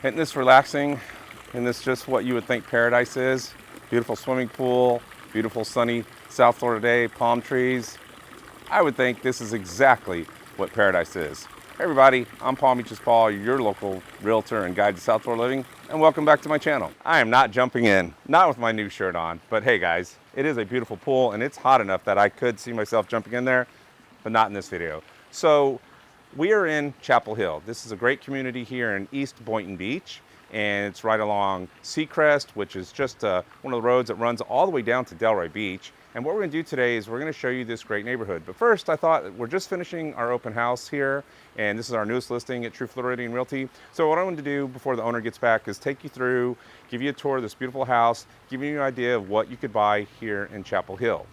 Isn't this relaxing? Isn't this just what you would think paradise is? Beautiful swimming pool, beautiful sunny South Florida day, palm trees. I would think this is exactly what paradise is. Hey everybody, I'm Palm Beach's Paul, your local realtor and guide to South Florida living, and welcome back to my channel. I am not jumping in, not with my new shirt on, but hey guys, it is a beautiful pool and it's hot enough that I could see myself jumping in there, but not in this video. So we are in Chapel Hill. This is a great community here in East Boynton Beach, and it's right along Seacrest, which is just one of the roads that runs all the way down to Delray Beach. And what we're going to do today is we're going to show you this great neighborhood. But first, I thought we're just finishing our open house here, and this is our newest listing at True Floridian Realty. So what I wanted to do before the owner gets back is take you through, give you a tour of this beautiful house, give you an idea of what you could buy here in Chapel Hill.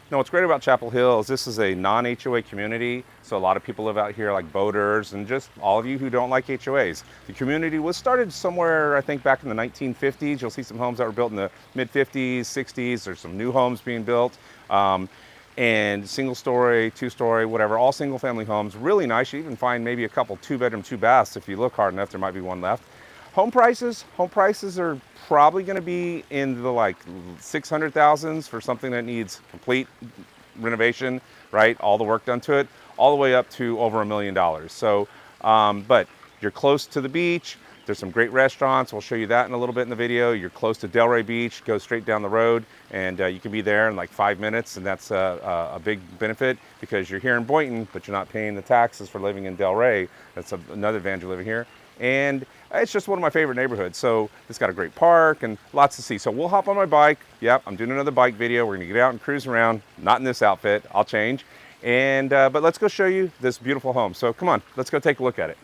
Now, what's great about Chapel Hill is this is a non-HOA community, so a lot of people live out here like boaters and just all of you who don't like HOAs. The community was started somewhere, I think, back in the 1950s. You'll see some homes that were built in the mid-50s, 60s. There's some new homes being built, and single story, two-story, whatever, all single-family homes. Really nice. You even find maybe a couple two-bedroom, two-baths. If you look hard enough, there might be one left. Home prices are probably going to be in the like 600,000s for something that needs complete renovation, right? All the work done to it, all the way up to over $1 million. So, but you're close to the beach. There's some great restaurants. We'll show you that in a little bit in the video. You're close to Delray Beach. Go straight down the road, and you can be there in like 5 minutes, and that's a big benefit because you're here in Boynton, but you're not paying the taxes for living in Delray. That's another advantage of living here. And it's just one of my favorite neighborhoods. So it's got a great park and lots to see. So we'll hop on my bike. Yep, I'm doing another bike video. We're gonna get out and cruise around. Not in this outfit, I'll change. And but let's go show you this beautiful home. So come on, let's go take a look at it.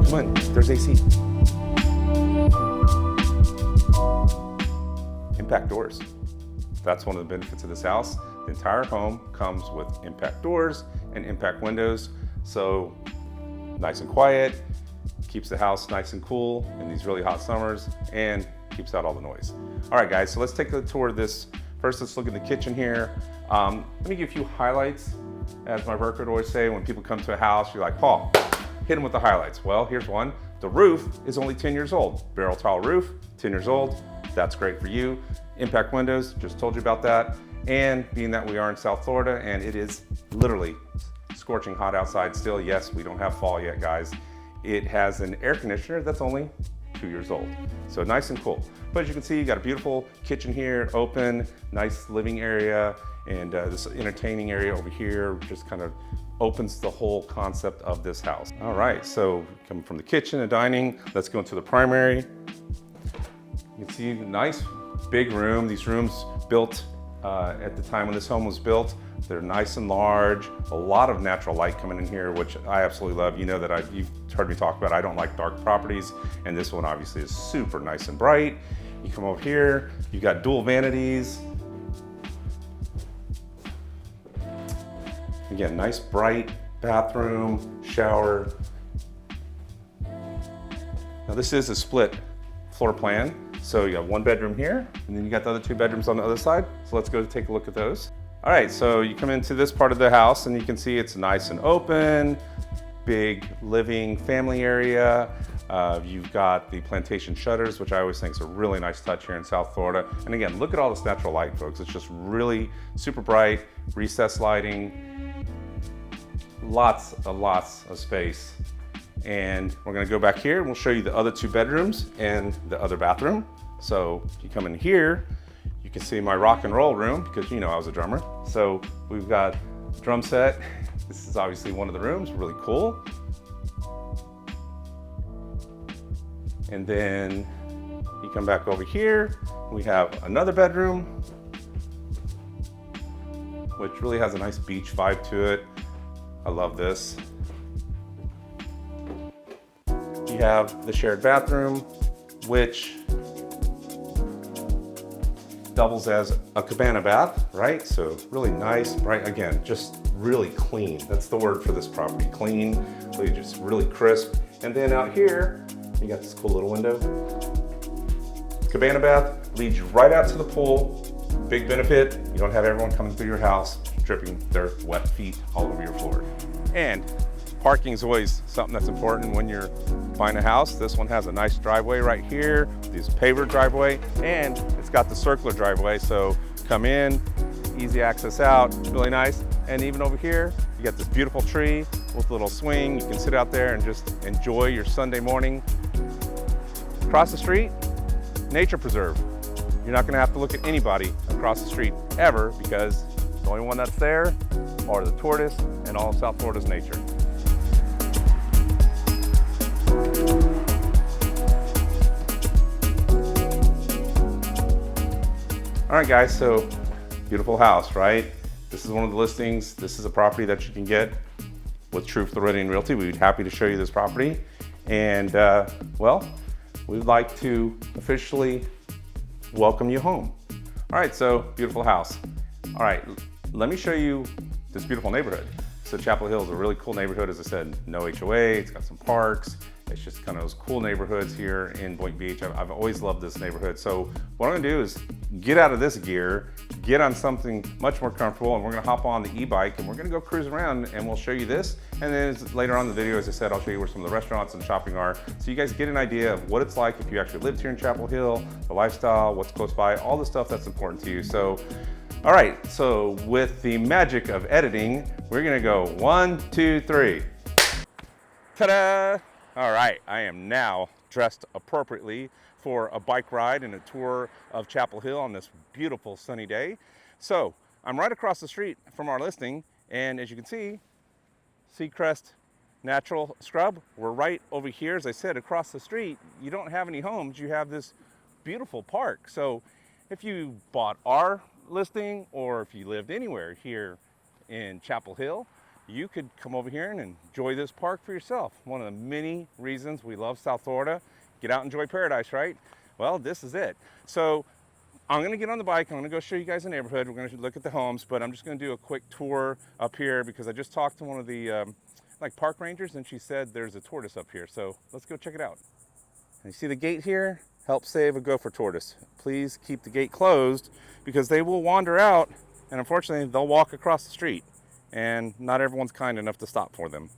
Come on, there's AC. Impact doors. That's one of the benefits of this house. The entire home comes with impact doors and impact windows. So nice and quiet, keeps the house nice and cool in these really hot summers, and keeps out all the noise. All right guys, so let's take a tour of this. First, let's look at the kitchen here. Let me give you a few highlights. As my broker would always say, when people come to a house, you're like, Paul, hit them with the highlights. Well, here's one. The roof is only 10 years old. Barrel tile roof, 10 years old. That's great for you. Impact windows, just told you about that. And being that we are in South Florida and it is literally scorching hot outside still, yes, we don't have fall yet, guys. It has an air conditioner that's only 2 years old. So nice and cool. But as you can see, you got a beautiful kitchen here, open, nice living area, and this entertaining area over here just kind of opens the whole concept of this house. All right, so coming from the kitchen and dining, let's go into the primary. You can see the nice big room. These rooms built at the time when this home was built, they're nice and large, a lot of natural light coming in here, which I absolutely love. You know that you've heard me talk about, I don't like dark properties, and this one obviously is super nice and bright. You come over here, you've got dual vanities. Again, nice bright bathroom, shower. Now this is a split floor plan. So you have one bedroom here, and then you got the other two bedrooms on the other side. So let's go take a look at those. All right, so you come into this part of the house and you can see it's nice and open, big living family area. You've got the plantation shutters, which I always think is a really nice touch here in South Florida. And again, look at all this natural light, folks. It's just really super bright, recessed lighting, lots of space. And we're gonna go back here and we'll show you the other two bedrooms and the other bathroom. So if you come in here, you can see my rock and roll room because you know I was a drummer. So we've got drum set. This is obviously one of the rooms, really cool. And then you come back over here, we have another bedroom, which really has a nice beach vibe to it. I love this. You have the shared bathroom, which doubles as a cabana bath, right? So really nice, bright, again, just really clean. That's the word for this property, clean, really just really crisp. And then out here, you got this cool little window. Cabana bath leads you right out to the pool. Big benefit, you don't have everyone coming through your house dripping their wet feet all over your floor. And parking is always something that's important when you're buying a house. This one has a nice driveway right here, this paver driveway, and it's got the circular driveway. So come in, easy access out, really nice. And even over here, you got this beautiful tree with a little swing. You can sit out there and just enjoy your Sunday morning. Across the street, nature preserve. You're not gonna have to look at anybody across the street ever, because the only one that's there are the tortoise and all of South Florida's nature. All right guys, so beautiful house, right? This is one of the listings. This is a property that you can get with True Floridian Realty. We'd be happy to show you this property. And well, we'd like to officially welcome you home. All right, so beautiful house. All right, let me show you this beautiful neighborhood. So Chapel Hill is a really cool neighborhood. As I said, no HOA, it's got some parks. It's just kind of those cool neighborhoods here in Boynton Beach. I've always loved this neighborhood. So what I'm gonna do is get out of this gear, get on something much more comfortable, and we're gonna hop on the e-bike and we're gonna go cruise around and we'll show you this. And then later on in the video, as I said, I'll show you where some of the restaurants and shopping are. So you guys get an idea of what it's like if you actually lived here in Chapel Hill, the lifestyle, what's close by, all the stuff that's important to you. So, all right, so with the magic of editing, we're gonna go 1, 2, 3. Ta-da! All right, I am now dressed appropriately for a bike ride and a tour of Chapel Hill on this beautiful sunny day. So I'm right across the street from our listing, and as you can see, Seacrest Natural Scrub. We're right over here. As I said, across the street, you don't have any homes, you have this beautiful park. So if you bought our listing or if you lived anywhere here in Chapel Hill, you could come over here and enjoy this park for yourself. One of the many reasons we love South Florida. Get out and enjoy paradise, right? Well, this is it. So I'm gonna get on the bike. I'm gonna go show you guys the neighborhood. We're gonna look at the homes, but I'm just gonna do a quick tour up here because I just talked to one of the like park rangers, and she said there's a tortoise up here. So let's go check it out. And you see the gate here? Help save a gopher tortoise. Please keep the gate closed because they will wander out, and unfortunately they'll walk across the street, and not everyone's kind enough to stop for them.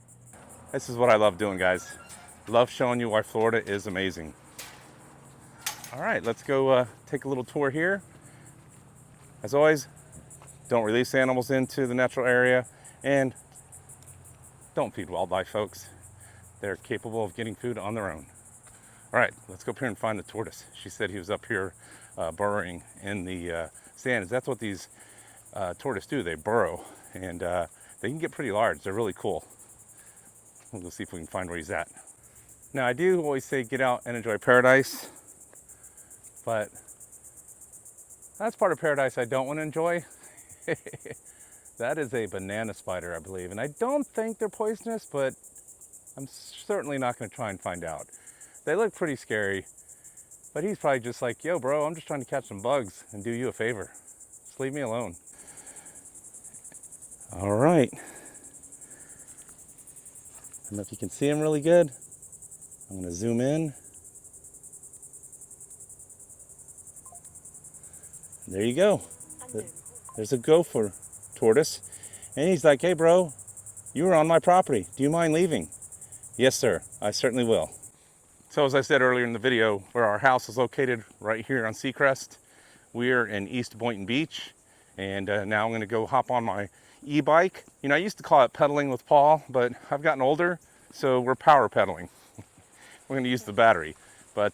This is what I love doing, guys. Love showing you why Florida is amazing. All right, let's go take a little tour here. As always, don't release animals into the natural area, and don't feed wildlife, folks. They're capable of getting food on their own. All right, let's go up here and find the tortoise. She said he was up here burrowing in the sand. That's what these tortoise do. They burrow, and they can get pretty large. They're really cool. We'll go see if we can find where he's at. Now, I do always say get out and enjoy paradise, but that's part of paradise I don't want to enjoy. That is a banana spider, I believe, and I don't think they're poisonous, but I'm certainly not going to try and find out. They look pretty scary, but he's probably just like, yo, bro, I'm just trying to catch some bugs and do you a favor. Just leave me alone. All right. I don't know if you can see him really good. I'm going to zoom in. There you go. There's a gopher tortoise. And he's like, hey, bro, you were on my property. Do you mind leaving? Yes, sir. I certainly will. So as I said earlier in the video, where our house is located right here on Seacrest, we're in East Boynton Beach. And now I'm going to go hop on my e-bike. You know, I used to call it pedaling with Paul, but I've gotten older, so we're power pedaling. We're going to use the battery. But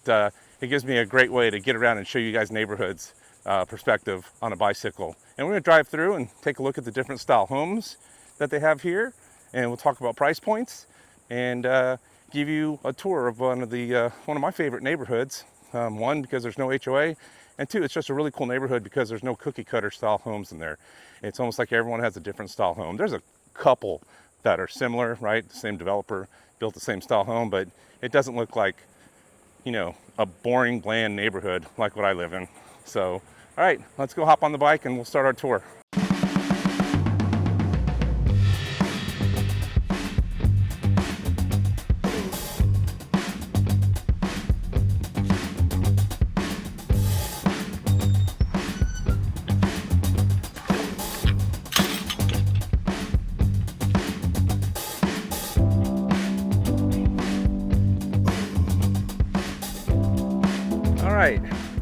it gives me a great way to get around and show you guys neighborhoods perspective on a bicycle. And we're going to drive through and take a look at the different style homes that they have here. And we'll talk about price points and give you a tour of one of my favorite neighborhoods. One, because there's no HOA, and two, it's just a really cool neighborhood because there's no cookie cutter style homes in there. It's almost like everyone has a different style home. There's a couple that are similar, right? The same developer built the same style home, but it doesn't look like, you know, a boring, bland neighborhood like what I live in. So, all right, let's go hop on the bike and we'll start our tour.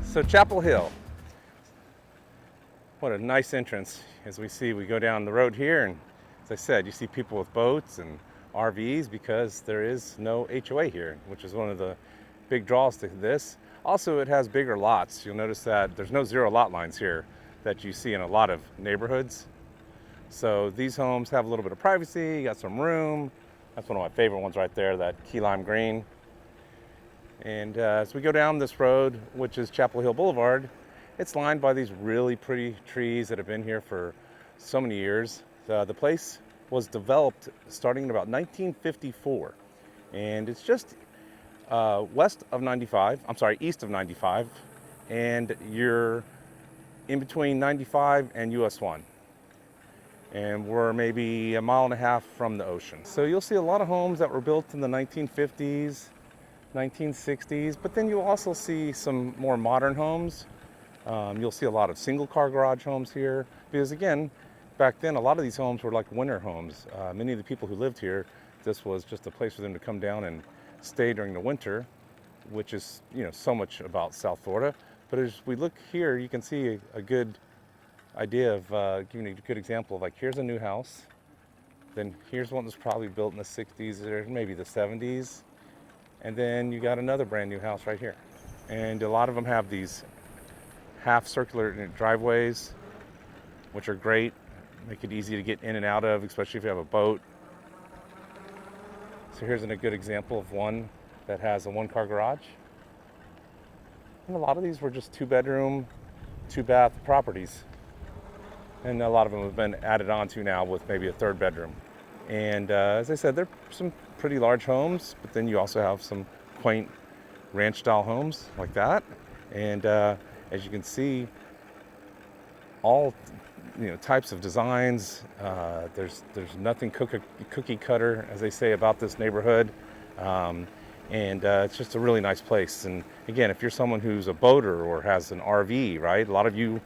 So Chapel Hill, what a nice entrance. As we see, we go down the road here, and as I said, you see people with boats and RVs because there is no HOA here, which is one of the big draws to this. Also, it has bigger lots. You'll notice that there's no zero lot lines here that you see in a lot of neighborhoods. So these homes have a little bit of privacy, you got some room. That's one of my favorite ones right there, that key lime green. And as we go down this road, which is Chapel Hill Boulevard, it's lined by these really pretty trees that have been here for so many years. The place was developed starting in about 1954. And it's just east of 95, and you're in between 95 and US 1. And we're maybe a mile and a half from the ocean. So you'll see a lot of homes that were built in the 1950s, 1960s, but then you'll also see some more modern homes. You'll see a lot of single car garage homes here, because again, back then a lot of these homes were like winter homes. Many of the people who lived here, this was just a place for them to come down and stay during the winter, which is, you know, so much about South Florida. But as we look here, you can see a good idea of giving you a good example of, like, here's a new house, then here's one that's probably built in the 60s or maybe the 70s, and then you got another brand new house right here. And a lot of them have these half circular driveways, which are great, make it easy to get in and out of, especially if you have a boat. So here's a good example of one that has a one-car garage. And a lot of these were just 2-bedroom, 2-bath properties. And a lot of them have been added on to now with maybe a 3rd bedroom. And as I said, they're some pretty large homes, but then you also have some quaint ranch-style homes like that. And as you can see, all types of designs. There's nothing cookie cutter, as they say, about this neighborhood. And it's just a really nice place. And again, if you're someone who's a boater or has an RV, right? A lot of you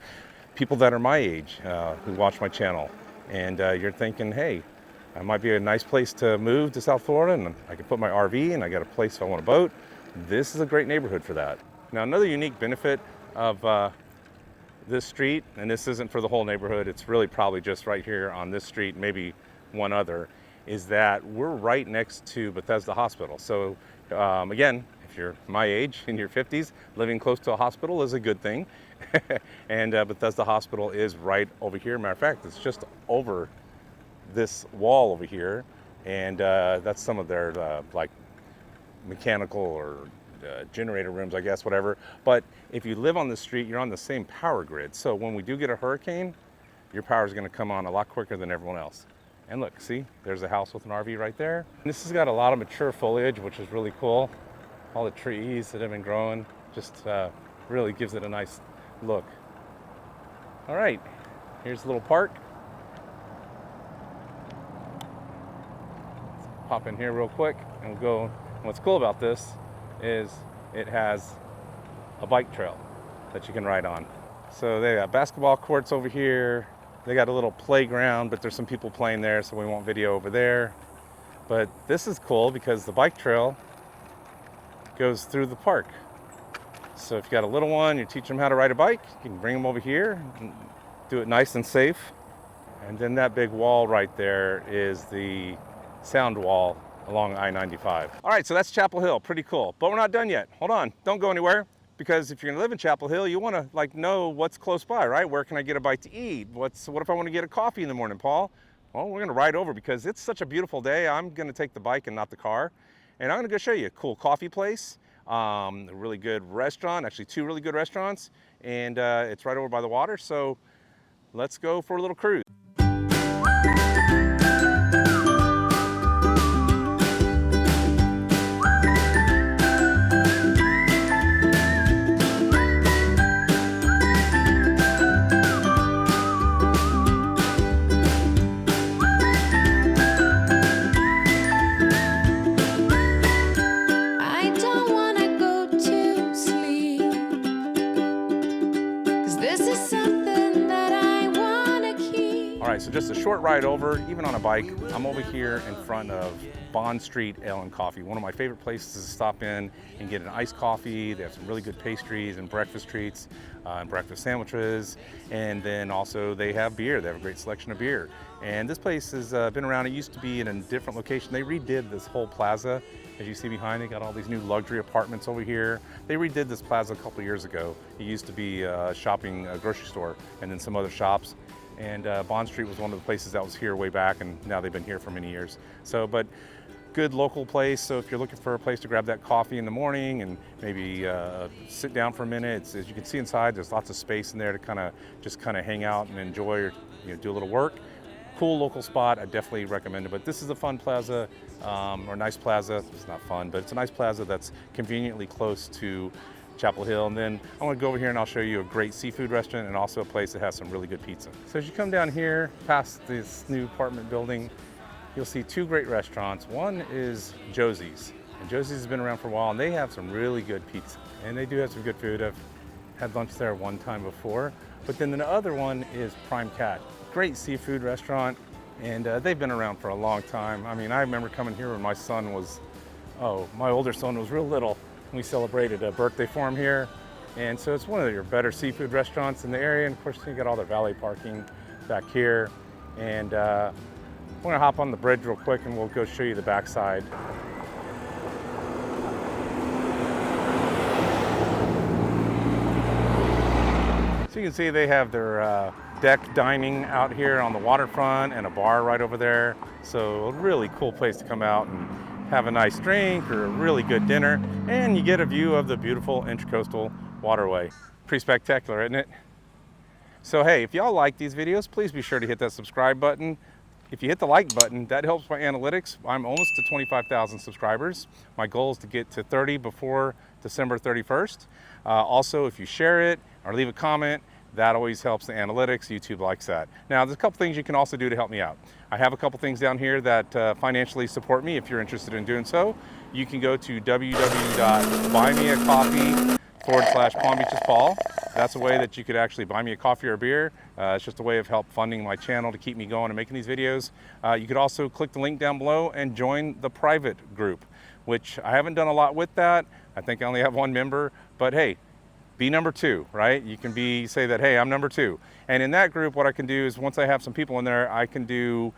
people that are my age who watch my channel, and you're thinking, hey, it might be a nice place to move to South Florida, and I can put my RV, and I got a place if I want a boat. This is a great neighborhood for that. Now, another unique benefit of this street, and this isn't for the whole neighborhood, it's really probably just right here on this street, maybe one other, is that we're right next to Bethesda Hospital. So again, if you're my age, in your 50s, living close to a hospital is a good thing. And Bethesda Hospital is right over here. Matter of fact, it's just over this wall over here, and that's some of their like mechanical or generator rooms, I guess, whatever. But if you live on the street, you're on the same power grid. So when we do get a hurricane, your power is going to come on a lot quicker than everyone else. And look, see, there's a house with an RV right there. And this has got a lot of mature foliage, which is really cool. All the trees that have been growing just really gives it a nice look. All right, here's a little park. Let's pop in here real quick and we'll go. And what's cool about this is it has a bike trail that you can ride on. So they got basketball courts over here. They got a little playground, but there's some people playing there, so we won't video over there. But this is cool because the bike trail goes through the park. So if you got a little one, you teach them how to ride a bike, you can bring them over here and do it nice and safe. And then that big wall right there is the sound wall along I-95. All right, so that's Chapel Hill, pretty cool. But we're not done yet. Hold on, don't go anywhere. Because if you're gonna live in Chapel Hill, you wanna know what's close by, right? Where can I get a bite to eat? What if I wanna get a coffee in the morning, Paul? Well, we're gonna ride over because it's such a beautiful day. I'm gonna take the bike and not the car. And I'm gonna go show you a cool coffee place, a really good restaurant, actually 2 really good restaurants, and it's right over by the water. So let's go for a little cruise. right, so just a short ride over, even on a bike. I'm over here in front of Bond Street Ale and Coffee, one of my favorite places to stop in and get an iced coffee. They have some really good pastries and breakfast treats and breakfast sandwiches. And then also they have beer. They have a great selection of beer. And this place has been around. It used to be in a different location. They redid this whole plaza. As you see behind, they got all these new luxury apartments over here. They redid this plaza a couple of years ago. It used to be a grocery store, and then some other shops. And Bond Street was one of the places that was here way back, and now they've been here for many years. So, but good local place. So if you're looking for a place to grab that coffee in the morning and maybe sit down for a minute, as you can see inside, there's lots of space in there to kind of hang out and enjoy, or do a little work. Cool local spot. I definitely recommend it. But this is a fun plaza, or nice plaza. It's not fun, but it's a nice plaza that's conveniently close to Chapel Hill. And then I want to go over here and I'll show you a great seafood restaurant and also a place that has some really good pizza. So as you come down here past this new apartment building, you'll see two great restaurants. One is Josie's, and Josie's has been around for a while, and they have some really good pizza, and they do have some good food. I've had lunch there one time before. But then the other one is Prime Cat, great seafood restaurant, and they've been around for a long time. I mean, I remember coming here when my older son was real little. We celebrated a birthday for him here, and so it's one of your better seafood restaurants in the area. And of course, you got all the valet parking back here, and we're gonna hop on the bridge real quick and we'll go show you the backside. So you can see they have their deck dining out here on the waterfront and a bar right over there. So a really cool place to come out and have a nice drink or a really good dinner, and you get a view of the beautiful Intracoastal Waterway. Pretty spectacular, isn't it? So hey, if y'all like these videos, please be sure to hit that subscribe button. If you hit the like button, that helps my analytics. I'm almost to 25,000 subscribers. My goal is to get to 30 before December 31st. Also, if you share it or leave a comment, that always helps the analytics. YouTube likes that. Now, there's a couple things you can also do to help me out. I have a couple things down here that financially support me if you're interested in doing so. You can go to www.buymeacoffee.com/Palm Beaches Paul. That's a way that you could actually buy me a coffee or a beer. It's just a way of help funding my channel to keep me going and making these videos. You could also click the link down below and join the private group, which I haven't done a lot with that. I think I only have one member, but hey, be number two, right? You can say that, hey, I'm number two. And in that group, what I can do is once I have some people in there, I can do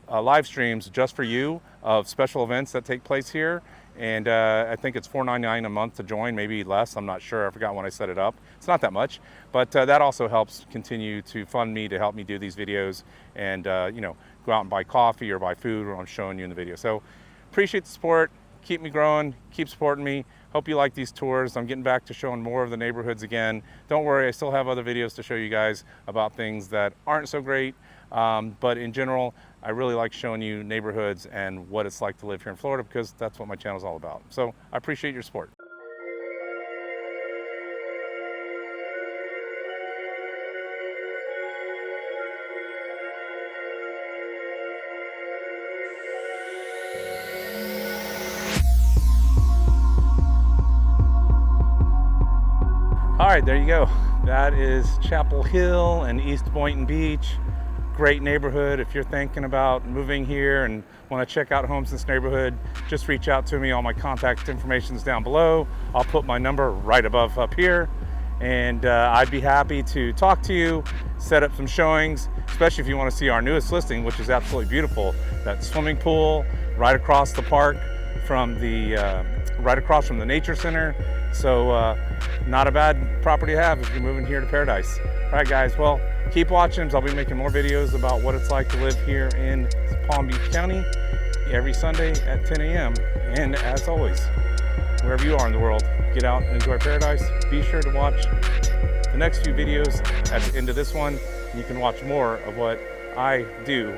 live streams just for you of special events that take place here. And I think it's $4.99 a month to join, maybe less. I'm not sure. I forgot when I set it up. It's not that much, but that also helps continue to fund me to help me do these videos and go out and buy coffee or buy food when I'm showing you in the video. So appreciate the support. Keep me growing. Keep supporting me. Hope you like these tours. I'm getting back to showing more of the neighborhoods again. Don't worry, I still have other videos to show you guys about things that aren't so great. But in general, I really like showing you neighborhoods and what it's like to live here in Florida, because that's what my channel is all about. So I appreciate your support. All right, there you go. That is Chapel Hill and East Boynton Beach. Great neighborhood. If you're thinking about moving here and want to check out homes in this neighborhood, just reach out to me. All my contact information is down below. I'll put my number right above up here, and I'd be happy to talk to you, set up some showings, especially if you want to see our newest listing, which is absolutely beautiful. That swimming pool right across the park from the right across from the nature center. So not a bad property to have if you're moving here to Paradise. All right, guys, well, keep watching, because I'll be making more videos about what it's like to live here in Palm Beach County every Sunday at 10 a.m. And as always, wherever you are in the world, get out and enjoy Paradise. Be sure to watch the next few videos at the end of this one. And you can watch more of what I do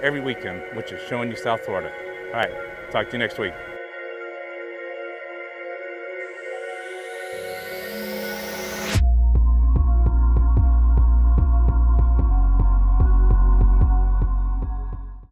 every weekend, which is showing you South Florida. All right, talk to you next week.